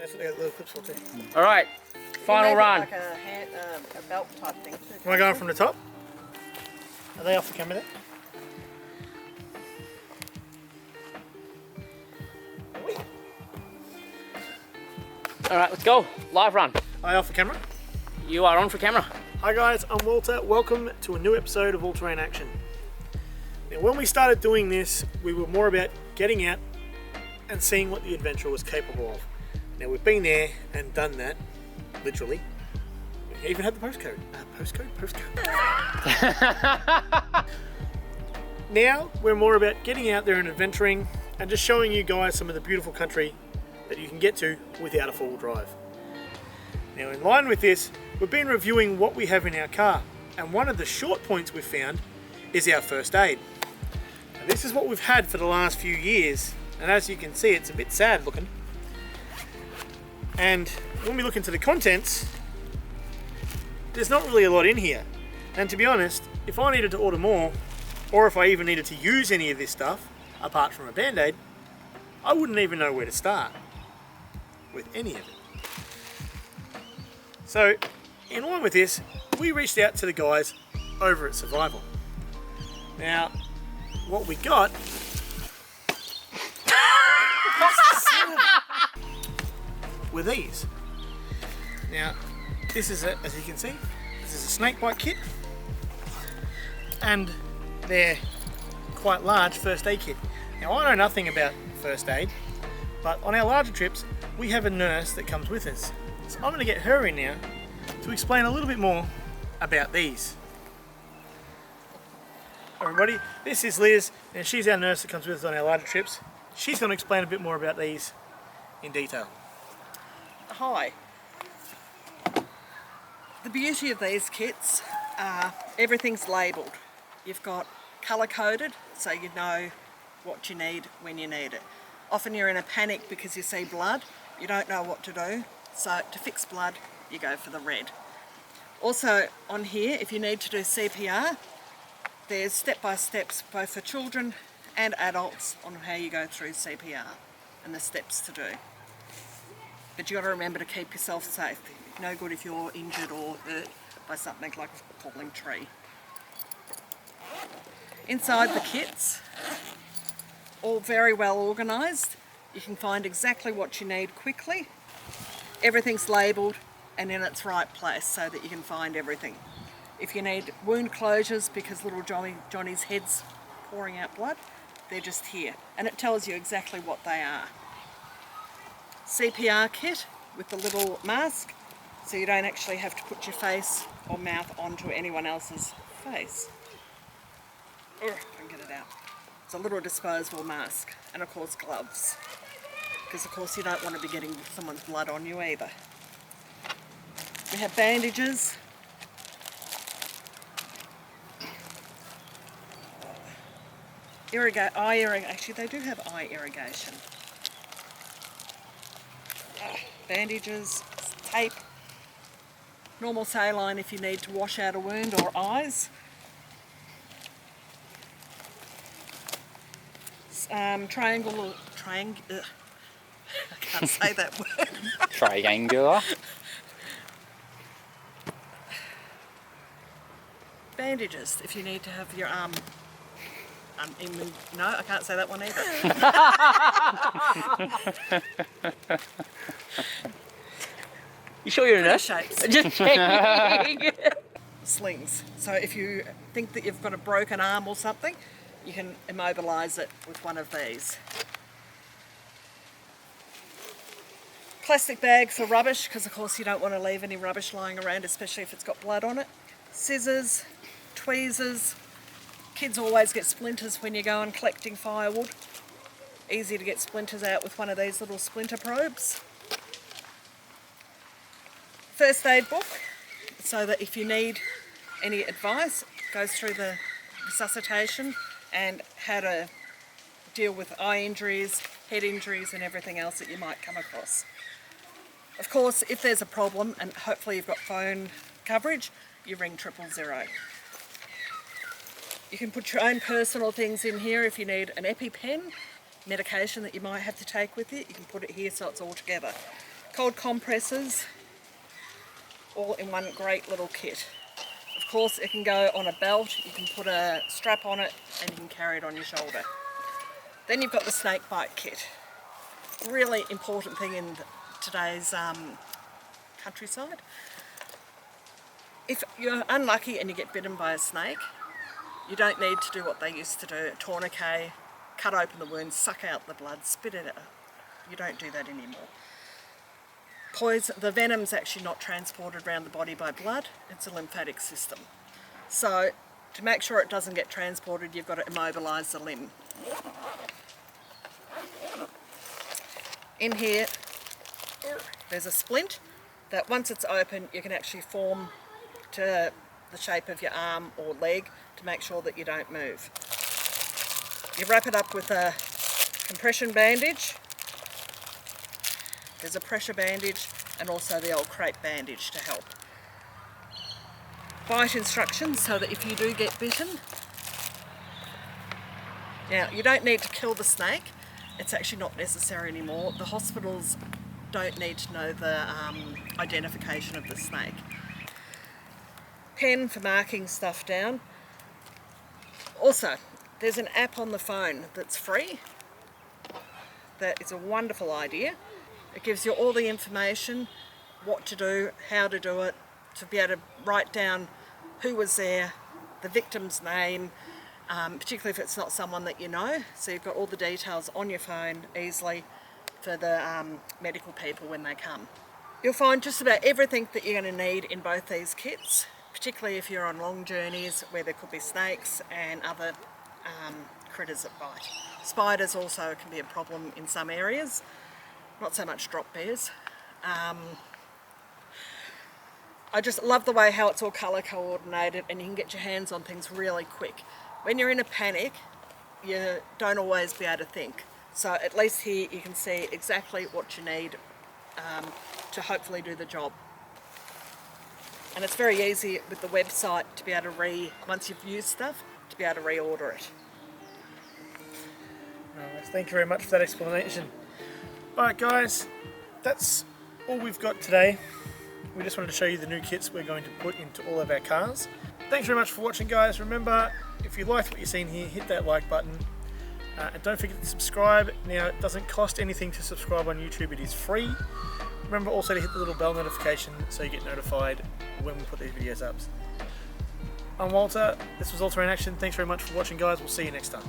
That's what they got little clips for too. All right, final run. Like a belt type thing. Am I going from the top? Are they off the camera there? All right, let's go. Live run. Are they off the camera? You are on for camera. Hi guys, I'm Walter. Welcome to a new episode of All Terrain Action. Now, when we started doing this, we were more about getting out and seeing what the adventure was capable of. Now we've been there and done that, literally. We even had the postcode. Postcode. Now we're more about getting out there and adventuring and just showing you guys some of the beautiful country that you can get to without a four-wheel drive. Now in line with this, we've been reviewing what we have in our car, and one of the short points we've found is our first aid. Now, this is what we've had for the last few years, and as you can see, it's a bit sad looking. And when we look into the contents, there's not really a lot in here. And to be honest, if I needed to order more, or if I even needed to use any of this stuff, apart from a Band-Aid, I wouldn't even know where to start with any of it. So, in line with this, we reached out to the guys over at Survival. Now, what we got were these. Now, this is, as you can see, this is a snake bite kit, and they're quite large first aid kit. Now, I know nothing about first aid, but on our larger trips, we have a nurse that comes with us. So I'm going to get her in now to explain a little bit more about these. Everybody, this is Liz, and she's our nurse that comes with us on our larger trips. She's going to explain a bit more about these in detail. Hi. The beauty of these kits are everything's labelled. You've got colour coded so you know what you need when you need it. Often you're in a panic because you see blood, you don't know what to do, so to fix blood you go for the red. Also on here, if you need to do CPR, there's step-by-steps both for children and adults on how you go through CPR and the steps to do. But you got to remember to keep yourself safe. No good if you're injured or hurt by something like a falling tree. Inside the kits, all very well organised. You can find exactly what you need quickly. Everything's labelled and in its right place so that you can find everything. If you need wound closures because little Johnny's head's pouring out blood, they're just here. And it tells you exactly what they are. CPR kit with the little mask, so you don't actually have to put your face or mouth onto anyone else's face. I can get it out. It's a little disposable mask, and of course gloves, because of course you don't want to be getting someone's blood on you either. We have bandages, eye irrigation. Actually, they do have eye irrigation. Bandages, tape, normal saline if you need to wash out a wound or eyes. Triangle, I can't say that word. Triangular. Bandages if you need to have your arm. No, I can't say that one either. You sure you're a nurse? Shapes. Just checking. Slings. So if you think that you've got a broken arm or something, you can immobilise it with one of these. Plastic bag for rubbish, because of course you don't want to leave any rubbish lying around, especially if it's got blood on it. Scissors, tweezers. Kids always get splinters when you go on collecting firewood. Easy to get splinters out with one of these little splinter probes. First aid book, so that if you need any advice, it goes through the resuscitation and how to deal with eye injuries, head injuries and everything else that you might come across. Of course, if there's a problem, and hopefully you've got phone coverage, you ring 000. You can put your own personal things in here if you need an EpiPen, medication that you might have to take with you. You can put it here so it's all together. cold compresses, all in one great little kit. Of course, it can go on a belt, you can put a strap on it and you can carry it on your shoulder. Then you've got the snake bite kit. Really important thing in today's countryside. If you're unlucky and you get bitten by a snake, you don't need to do what they used to do, tourniquet, cut open the wound, suck out the blood, spit it out. You don't do that anymore. The venom's actually not transported around the body by blood, it's a lymphatic system. So to make sure it doesn't get transported, you've got to immobilise the limb. In here, there's a splint that once it's open, you can actually form to the shape of your arm or leg to make sure that you don't move. You wrap it up with a compression bandage. There's a pressure bandage and also the old crepe bandage to help. Bite instructions so that if you do get bitten, now you don't need to kill the snake, it's actually not necessary anymore. The hospitals don't need to know the identification of the snake. Pen for marking stuff down. Also, there's an app on the phone that's free. That is a wonderful idea. It gives you all the information, what to do, how to do it, to be able to write down who was there, the victim's name, particularly if it's not someone that you know. So you've got all the details on your phone easily for the medical people when they come. You'll find just about everything that you're going to need in both these kits, particularly if you're on long journeys where there could be snakes and other critters that bite. Spiders also can be a problem in some areas, not so much drop bears. I just love the way how it's all colour coordinated and you can get your hands on things really quick. When you're in a panic, you don't always be able to think. So at least here you can see exactly what you need to hopefully do the job. And it's very easy with the website to be able to once you've used stuff, to be able to reorder it. Nice. Thank you very much for that explanation. Alright guys, that's all we've got today. We just wanted to show you the new kits we're going to put into all of our cars. Thanks very much for watching guys. Remember, if you liked what you've seen here, hit that like button. And don't forget to subscribe. Now, it doesn't cost anything to subscribe on YouTube, it is free. Remember also to hit the little bell notification so you get notified when we put these videos up. I'm Walter, this was Walter in Action. Thanks very much for watching guys, we'll see you next time.